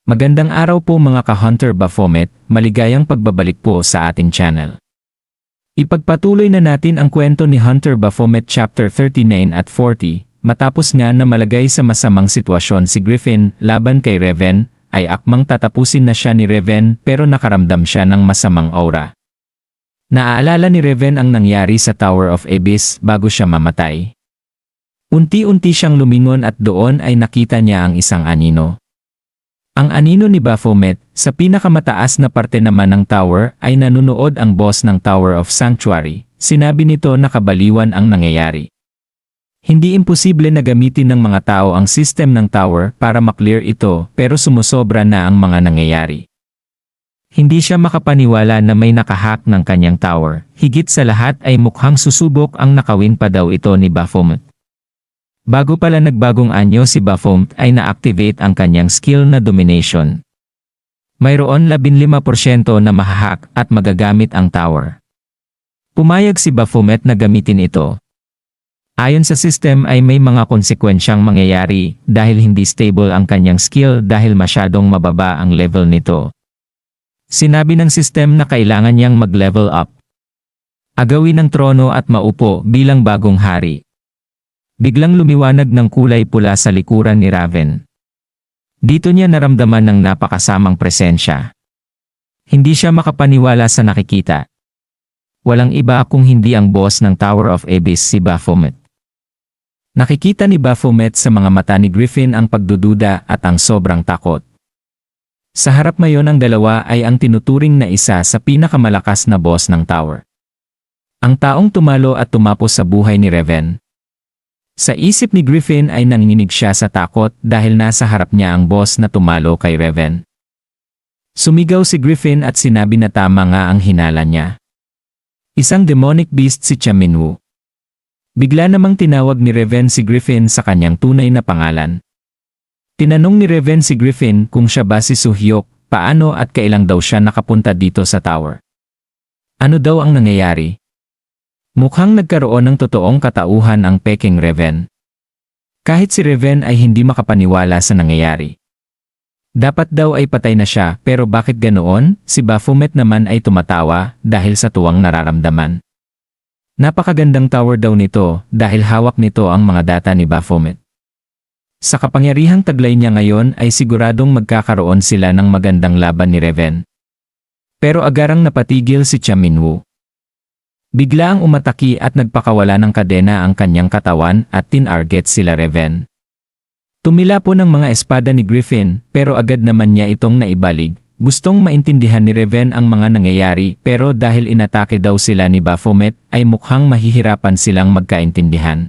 Magandang araw po mga ka-Hunter Baphomet, maligayang pagbabalik po sa ating channel. Ipagpatuloy na natin ang kwento ni Hunter Baphomet chapter 39 at 40, matapos nga na malagay sa masamang sitwasyon si Griffin laban kay Raven, ay akmang tatapusin na siya ni Raven pero nakaramdam siya ng masamang aura. Naaalala ni Raven ang nangyari sa Tower of Abyss bago siya mamatay. Unti-unti siyang lumingon at doon ay nakita niya ang isang anino. Ang anino ni Baphomet, sa pinakamataas na parte naman ng tower ay nanunood ang boss ng Tower of Sanctuary. Sinabi nito na kabaliwan ang nangyayari. Hindi imposible na gamitin ng mga tao ang system ng tower para maklear ito pero sumusobra na ang mga nangyayari. Hindi siya makapaniwala na may nakahack ng kanyang tower. Higit sa lahat ay mukhang susubok ang nakawin pa daw ito ni Baphomet. Bago pala nagbagong anyo si Baphomet ay na-activate ang kanyang skill na domination. Mayroon 15% na mahahack at magagamit ang tower. Pumayag si Baphomet na gamitin ito. Ayon sa system ay may mga konsekwensyang mangyayari dahil hindi stable ang kanyang skill dahil masyadong mababa ang level nito. Sinabi ng system na kailangan niyang mag-level up. Agawin ng trono at maupo bilang bagong hari. Biglang lumiwanag ng kulay pula sa likuran ni Raven. Dito niya naramdaman ng napakasamang presensya. Hindi siya makapaniwala sa nakikita. Walang iba kung hindi ang boss ng Tower of Abyss si Baphomet. Nakikita ni Baphomet sa mga mata ni Griffin ang pagdududa at ang sobrang takot. Sa harap ngayon ang dalawa ay ang tinuturing na isa sa pinakamalakas na boss ng tower. Ang taong tumalo at tumapos sa buhay ni Raven. Sa isip ni Griffin ay nanginginig siya sa takot dahil nasa harap niya ang boss na tumalo kay Raven. Sumigaw si Griffin at sinabi na tama nga ang hinala niya. Isang demonic beast si Chaminwu. Bigla namang tinawag ni Raven si Griffin sa kanyang tunay na pangalan. Tinanong ni Raven si Griffin kung siya ba si Suhyok, paano at kailang daw siya nakapunta dito sa tower. Ano daw ang nangyayari? Mukhang nagkaroon ng totoong katauhan ang peking Raven. Kahit si Raven ay hindi makapaniwala sa nangyayari. Dapat daw ay patay na siya pero bakit ganoon? Si Baphomet naman ay tumatawa dahil sa tuwang nararamdaman. Napakagandang tower daw nito dahil hawak nito ang mga data ni Baphomet. Sa kapangyarihang taglay niya ngayon ay siguradong magkakaroon sila ng magandang laban ni Raven. Pero agarang napatigil si Chaminwu. Bigla ang umataki at nagpakawala ng kadena ang kanyang katawan at tinarget sila Raven. Tumila po ng mga espada ni Griffin pero agad naman niya itong naibalig. Gustong maintindihan ni Raven ang mga nangyayari pero dahil inatake daw sila ni Baphomet ay mukhang mahihirapan silang magkaintindihan.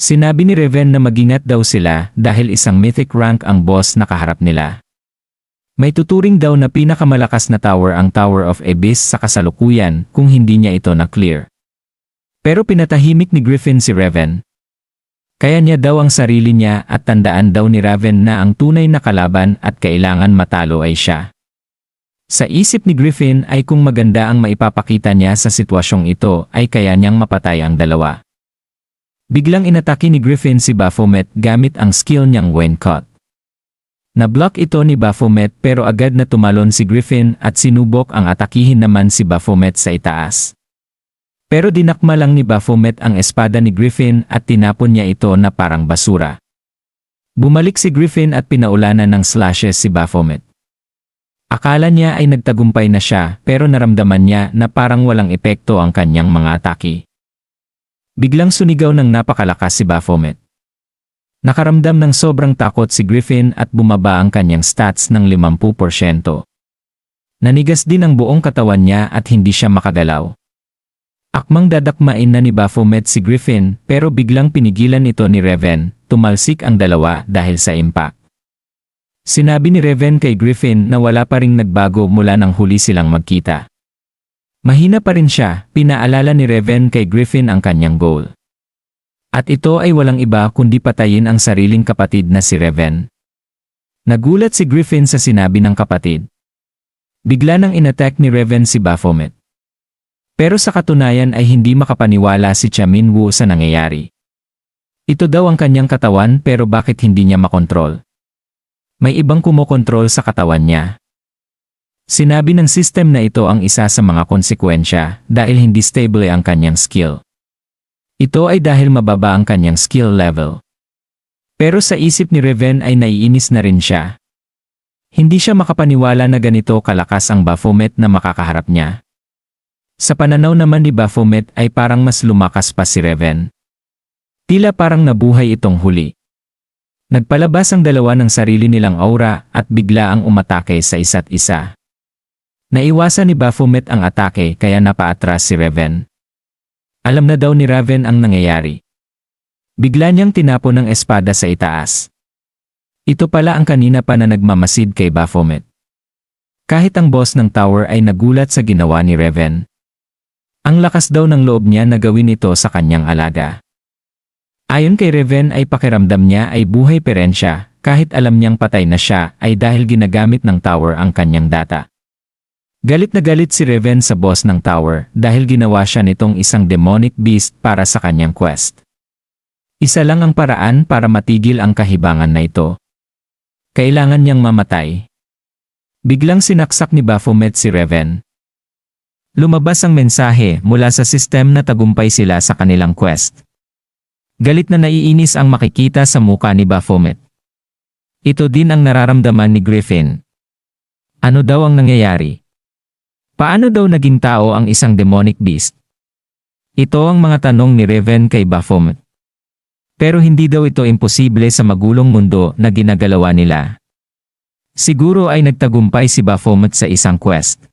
Sinabi ni Raven na magingat daw sila dahil isang mythic rank ang boss na kaharap nila. May tuturing daw na pinakamalakas na tower ang Tower of Abyss sa kasalukuyan kung hindi niya ito na-clear. Pero pinatahimik ni Griffin si Raven. Kaya niya daw ang sarili niya at tandaan daw ni Raven na ang tunay na kalaban at kailangan matalo ay siya. Sa isip ni Griffin ay kung maganda ang maipapakita niya sa sitwasyong ito ay kaya niyang mapatay ang dalawa. Biglang inatake ni Griffin si Baphomet gamit ang skill niyang Wen Cut. Na-block ito ni Baphomet pero agad na tumalon si Griffin at sinubok ang atakihin naman si Baphomet sa itaas. Pero dinakma lang ni Baphomet ang espada ni Griffin at tinapon niya ito na parang basura. Bumalik si Griffin at pinaulanan ng slashes si Baphomet. Akala niya ay nagtagumpay na siya pero naramdaman niya na parang walang epekto ang kanyang mga atake. Biglang sunigaw ng napakalakas si Baphomet. Nakaramdam ng sobrang takot si Griffin at bumaba ang kanyang stats ng 50%. Nanigas din ang buong katawan niya at hindi siya makagalaw. Akmang dadakmain na ni Baphomet si Griffin pero biglang pinigilan ito ni Raven, tumalsik ang dalawa dahil sa impact. Sinabi ni Raven kay Griffin na wala pa ring nagbago mula nang huli silang magkita. Mahina pa rin siya, pinaalala ni Raven kay Griffin ang kanyang goal. At ito ay walang iba kundi patayin ang sariling kapatid na si Raven. Nagulat si Griffin sa sinabi ng kapatid. Bigla nang inattack ni Raven si Baphomet. Pero sa katunayan ay hindi makapaniwala si Chaminwu sa nangyayari. Ito daw ang kanyang katawan pero bakit hindi niya makontrol? May ibang kumokontrol sa katawan niya. Sinabi ng system na ito ang isa sa mga konsekwensya dahil hindi stable ang kanyang skill. Ito ay dahil mababa ang kanyang skill level. Pero sa isip ni Raven ay naiinis na rin siya. Hindi siya makapaniwala na ganito kalakas ang Baphomet na makakaharap niya. Sa pananaw naman ni Baphomet ay parang mas lumakas pa si Raven. Tila parang nabuhay itong huli. Nagpalabas ang dalawa ng sarili nilang aura at bigla ang umatake sa isa't isa. Naiwasan ni Baphomet ang atake kaya napaatras si Raven. Alam na daw ni Raven ang nangyayari. Bigla niyang tinapon ng espada sa itaas. Ito pala ang kanina pa na nagmamasid kay Baphomet. Kahit ang boss ng tower ay nagulat sa ginawa ni Raven. Ang lakas daw ng loob niya na gawin ito sa kanyang alaga. Ayon kay Raven ay pakiramdam niya ay buhay pa rin siya, kahit alam niyang patay na siya ay dahil ginagamit ng tower ang kanyang data. Galit na galit si Raven sa boss ng tower dahil ginawa siya nitong isang demonic beast para sa kanyang quest. Isa lang ang paraan para matigil ang kahibangan na ito. Kailangan niyang mamatay. Biglang sinaksak ni Baphomet si Raven. Lumabas ang mensahe mula sa sistem na tagumpay sila sa kanilang quest. Galit na naiinis ang makikita sa muka ni Baphomet. Ito din ang nararamdaman ni Griffin. Ano daw ang nangyayari? Paano daw naging tao ang isang demonic beast? Ito ang mga tanong ni Raven kay Baphomet. Pero hindi daw ito imposible sa magulong mundo na ginagalawa nila. Siguro ay nagtagumpay si Baphomet sa isang quest.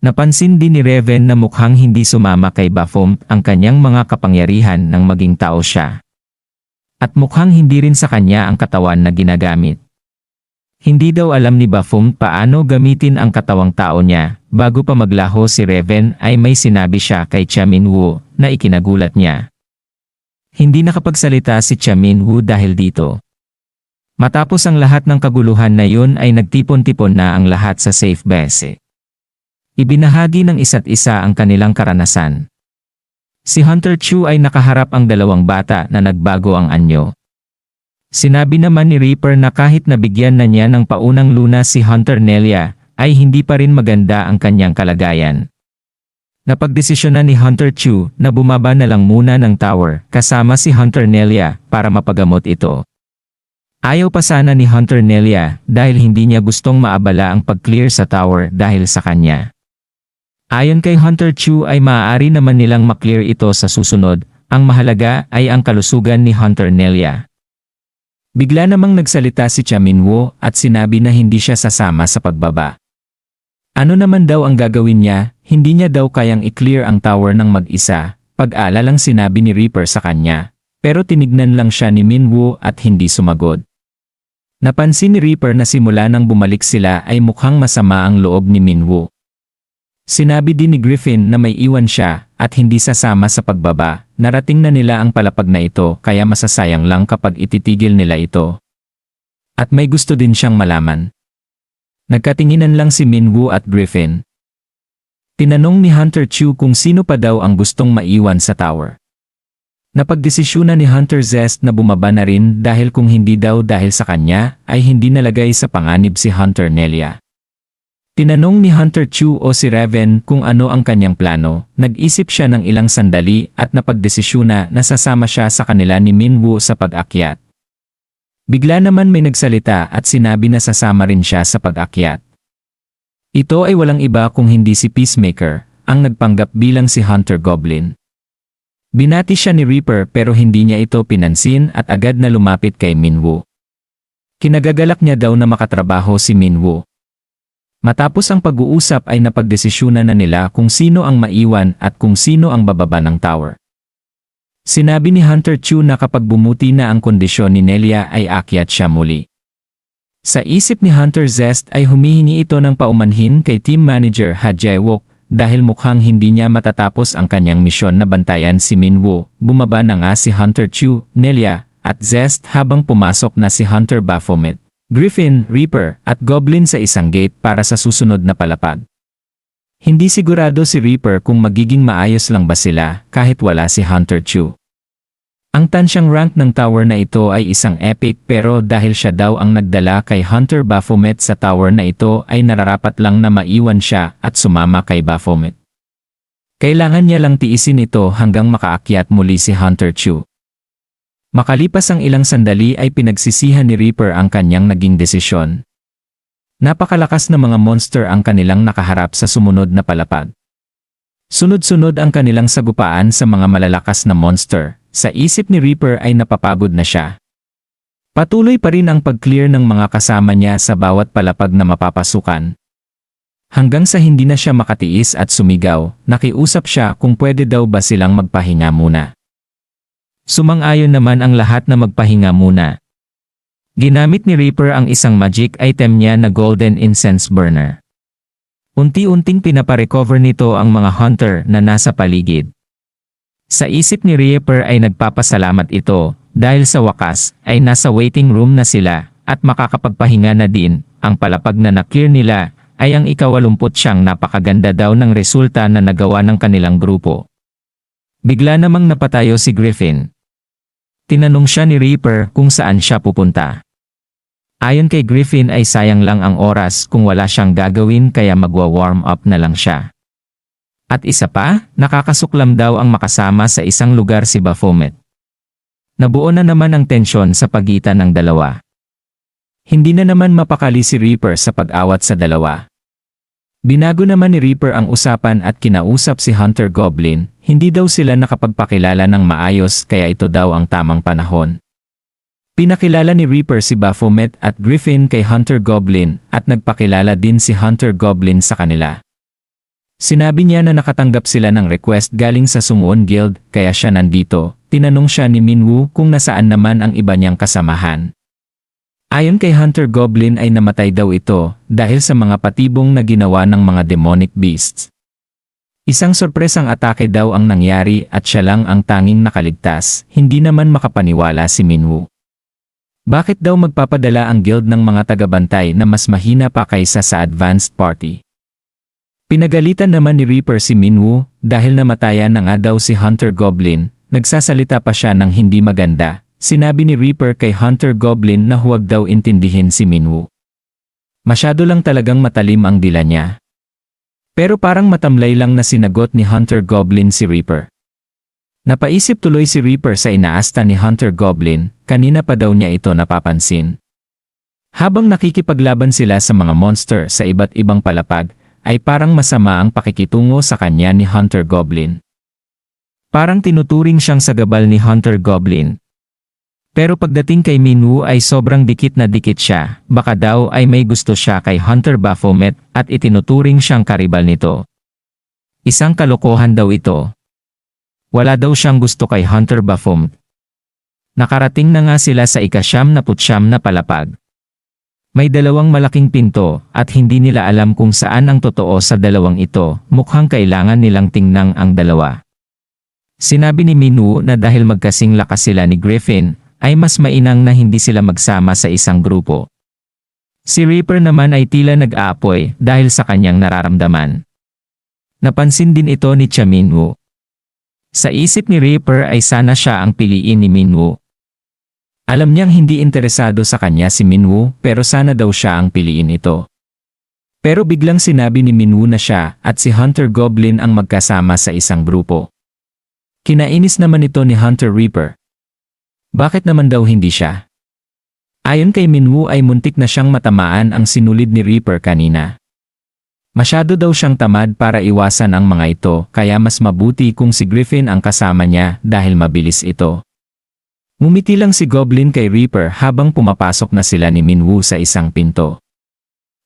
Napansin din ni Raven na mukhang hindi sumama kay Baphomet ang kanyang mga kapangyarihan nang maging tao siya. At mukhang hindi rin sa kanya ang katawan na ginagamit. Hindi daw alam ni Baphomet paano gamitin ang katawang tao niya. Bago pa maglaho si Raven ay may sinabi siya kay Cha Minwoo na ikinagulat niya. Hindi nakapagsalita si Cha Minwoo dahil dito. Matapos ang lahat ng kaguluhan na yun ay nagtipon-tipon na ang lahat sa safe base. Ibinahagi ng isa't isa ang kanilang karanasan. Si Hunter Chu ay nakaharap ang dalawang bata na nagbago ang anyo. Sinabi naman ni Reaper na kahit nabigyan na niya ng paunang lunas si Hunter Nelia, ay hindi pa rin maganda ang kanyang kalagayan. Napagdesisyonan ni Hunter Chu na bumaba na lang muna ng tower kasama si Hunter Nelia para mapagamot ito. Ayaw pa sana ni Hunter Nelia dahil hindi niya gustong maabala ang pag-clear sa tower dahil sa kanya. Ayon kay Hunter Chu ay maaari naman nilang maklear ito sa susunod, ang mahalaga ay ang kalusugan ni Hunter Nelia. Bigla namang nagsalita si Cha Minwoo at sinabi na hindi siya sasama sa pagbaba. Ano naman daw ang gagawin niya, hindi niya daw kayang i-clear ang tower ng mag-isa, pag-alalang sinabi ni Reaper sa kanya, pero tinignan lang siya ni Minwoo at hindi sumagot. Napansin ni Reaper na simula nang bumalik sila ay mukhang masama ang loob ni Minwoo. Sinabi din ni Griffin na may iwan siya at hindi sasama sa pagbaba, narating na nila ang palapag na ito kaya masasayang lang kapag ititigil nila ito. At may gusto din siyang malaman. Nagkatinginan lang si Minwoo at Griffin. Tinanong ni Hunter Chu kung sino pa daw ang gustong maiwan sa tower. Napagdesisyunan ni Hunter Zest na bumaba na rin dahil kung hindi daw dahil sa kanya ay hindi nalagay sa panganib si Hunter Nelia. Tinanong ni Hunter Chu o si Raven kung ano ang kanyang plano, nag-isip siya ng ilang sandali at napagdesisyuna na sasama siya sa kanila ni Minwoo sa pag-akyat. Bigla naman may nagsalita at sinabi na sasama rin siya sa pag-akyat. Ito ay walang iba kung hindi si Peacemaker, ang nagpanggap bilang si Hunter Goblin. Binati siya ni Reaper pero hindi niya ito pinansin at agad na lumapit kay Minwoo. Kinagagalak niya daw na makatrabaho si Minwoo. Matapos ang pag-uusap ay napagdesisyunan na nila kung sino ang maiwan at kung sino ang bababa ng tower. Sinabi ni Hunter Chu na kapag bumuti na ang kondisyon ni Nelia ay akyat siya muli. Sa isip ni Hunter Zest ay humihingi ito ng paumanhin kay Team Manager Ha Jae-wook dahil mukhang hindi niya matatapos ang kanyang misyon na bantayan si Minwoo. Bumaba na nga si Hunter Chu, Nelia, at Zest habang pumasok na si Hunter Baphomet, Griffin, Reaper, at Goblin sa isang gate para sa susunod na palapag. Hindi sigurado si Reaper kung magiging maayos lang ba sila kahit wala si Hunter Chu. Ang tansyang rank ng tower na ito ay isang epic pero dahil siya daw ang nagdala kay Hunter Baphomet sa tower na ito ay nararapat lang na maiwan siya at sumama kay Baphomet. Kailangan niya lang tiisin ito hanggang makaakyat muli si Hunter Chu. Makalipas ang ilang sandali ay pinagsisihan ni Reaper ang kanyang naging desisyon. Napakalakas na mga monster ang kanilang nakaharap sa sumunod na palapag. Sunod-sunod ang kanilang sagupaan sa mga malalakas na monster. Sa isip ni Reaper ay napapagod na siya. Patuloy pa rin ang pag-clear ng mga kasama niya sa bawat palapag na mapapasukan. Hanggang sa hindi na siya makatiis at sumigaw, nakiusap siya kung pwede daw ba silang magpahinga muna. Sumang-ayon naman ang lahat na magpahinga muna. Ginamit ni Reaper ang isang magic item niya na Golden Incense Burner. Unti-unting pinaparecover nito ang mga hunter na nasa paligid. Sa isip ni Reaper ay nagpapasalamat ito dahil sa wakas ay nasa waiting room na sila at makakapagpahinga na din. Ang palapag na na-clear nila ay ang ika-80 napakaganda daw ng resulta na nagawa ng kanilang grupo. Bigla namang napatayo si Griffin. Tinanong siya ni Reaper kung saan siya pupunta. Ayon kay Griffin ay sayang lang ang oras kung wala siyang gagawin kaya magwa-warm up na lang siya. At isa pa, nakakasuklam daw ang makasama sa isang lugar si Baphomet. Nabuo na naman ang tensyon sa pagitan ng dalawa. Hindi na naman mapakali si Reaper sa pag-awat sa dalawa. Binago naman ni Reaper ang usapan at kinausap si Hunter Goblin, hindi daw sila nakapagpakilala ng maayos kaya ito daw ang tamang panahon. Pinakilala ni Reaper si Baphomet at Griffin kay Hunter Goblin at nagpakilala din si Hunter Goblin sa kanila. Sinabi niya na nakatanggap sila ng request galing sa Sumuon Guild kaya siya nandito. Tinanong siya ni Minwoo kung nasaan naman ang iba niyang kasamahan. Ayon kay Hunter Goblin ay namatay daw ito dahil sa mga patibong na ginawa ng mga demonic beasts. Isang sorpresang atake daw ang nangyari at siya lang ang tanging nakaligtas, hindi naman makapaniwala si Minwoo. Bakit daw magpapadala ang guild ng mga tagabantay na mas mahina pa kaysa sa advanced party? Pinagalitan naman ni Reaper si Minwoo dahil namatayan na nga daw si Hunter Goblin, nagsasalita pa siya ng hindi maganda. Sinabi ni Reaper kay Hunter Goblin na huwag daw intindihin si Minwoo. Masyado lang talagang matalim ang dila niya. Pero parang matamlay lang na sinagot ni Hunter Goblin si Reaper. Napaisip tuloy si Reaper sa inaasta ni Hunter Goblin, kanina pa daw niya ito napapansin. Habang nakikipaglaban sila sa mga monster sa iba't ibang palapag, ay parang masama ang pakikitungo sa kanya ni Hunter Goblin. Parang tinuturing siyang sagabal ni Hunter Goblin. Pero pagdating kay Minwoo ay sobrang dikit na dikit siya, baka daw ay may gusto siya kay Hunter Baphomet at itinuturing siyang karibal nito. Isang kalokohan daw ito. Wala daw siyang gusto kay Hunter Baphomet. Nakarating na nga sila sa ika-90 na palapag. May dalawang malaking pinto at hindi nila alam kung saan ang totoo sa dalawang ito, mukhang kailangan nilang tingnan ang dalawa. Sinabi ni Minwoo na dahil magkasing lakas sila ni Griffin, ay mas mainang na hindi sila magsama sa isang grupo. Si Reaper naman ay tila nag-aapoy dahil sa kanyang nararamdaman. Napansin din ito ni Minwoo. Sa isip ni Reaper ay sana siya ang piliin ni Minwoo. Alam niyang hindi interesado sa kanya si Minwoo pero sana daw siya ang piliin ito. Pero biglang sinabi ni Minwoo na siya at si Hunter Goblin ang magkasama sa isang grupo. Kinainis naman ito ni Hunter Reaper. Bakit naman daw hindi siya? Ayon kay Minwoo ay muntik na siyang matamaan ang sinulid ni Reaper kanina. Masyado daw siyang tamad para iwasan ang mga ito kaya mas mabuti kung si Griffin ang kasama niya dahil mabilis ito. Ngumiti lang si Goblin kay Reaper habang pumapasok na sila ni Minwoo sa isang pinto.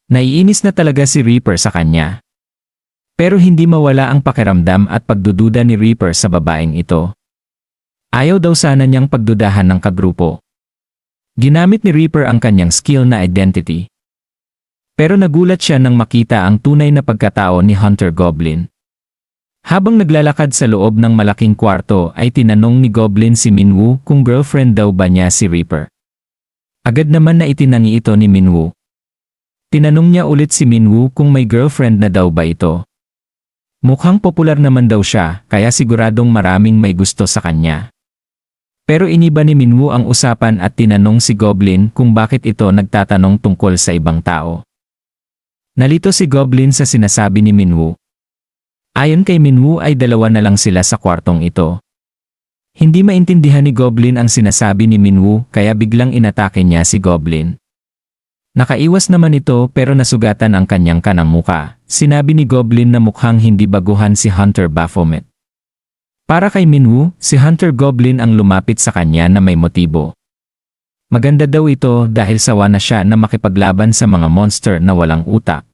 Naiinis na talaga si Reaper sa kanya. Pero hindi mawala ang pakiramdam at pagdududa ni Reaper sa babaeng ito. Ayaw daw sana niyang pagdudahan ng kagrupo. Ginamit ni Reaper ang kanyang skill na identity. Pero nagulat siya nang makita ang tunay na pagkatao ni Hunter Goblin. Habang naglalakad sa loob ng malaking kwarto ay tinanong ni Goblin si Minwoo kung girlfriend daw ba niya si Reaper. Agad naman na itinangi ito ni Minwoo. Tinanong niya ulit si Minwoo kung may girlfriend na daw ba ito. Mukhang popular naman daw siya kaya siguradong maraming may gusto sa kanya. Pero iniba ni Minwoo ang usapan at tinanong si Goblin kung bakit ito nagtatanong tungkol sa ibang tao. Nalito si Goblin sa sinasabi ni Minwoo. Ayon kay Minwoo ay dalawa na lang sila sa kwartong ito. Hindi maintindihan ni Goblin ang sinasabi ni Minwoo kaya biglang inatake niya si Goblin. Nakaiwas naman ito pero nasugatan ang kanyang kanang muka. Sinabi ni Goblin na mukhang hindi baguhan si Hunter Baphomet. Para kay Minwoo, si Hunter Goblin ang lumapit sa kanya na may motibo. Maganda daw ito dahil sawa na siya na makipaglaban sa mga monster na walang utak.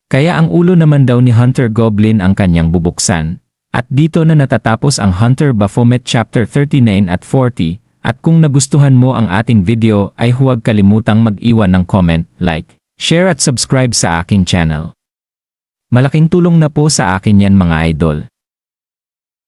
Kaya ang ulo naman daw ni Hunter Goblin ang kanyang bubuksan. At dito na natatapos ang Hunter Baphomet Chapter 39 at 40. At kung nagustuhan mo ang ating video ay huwag kalimutang mag-iwan ng comment, like, share at subscribe sa aking channel. Malaking tulong na po sa akin yan mga idol.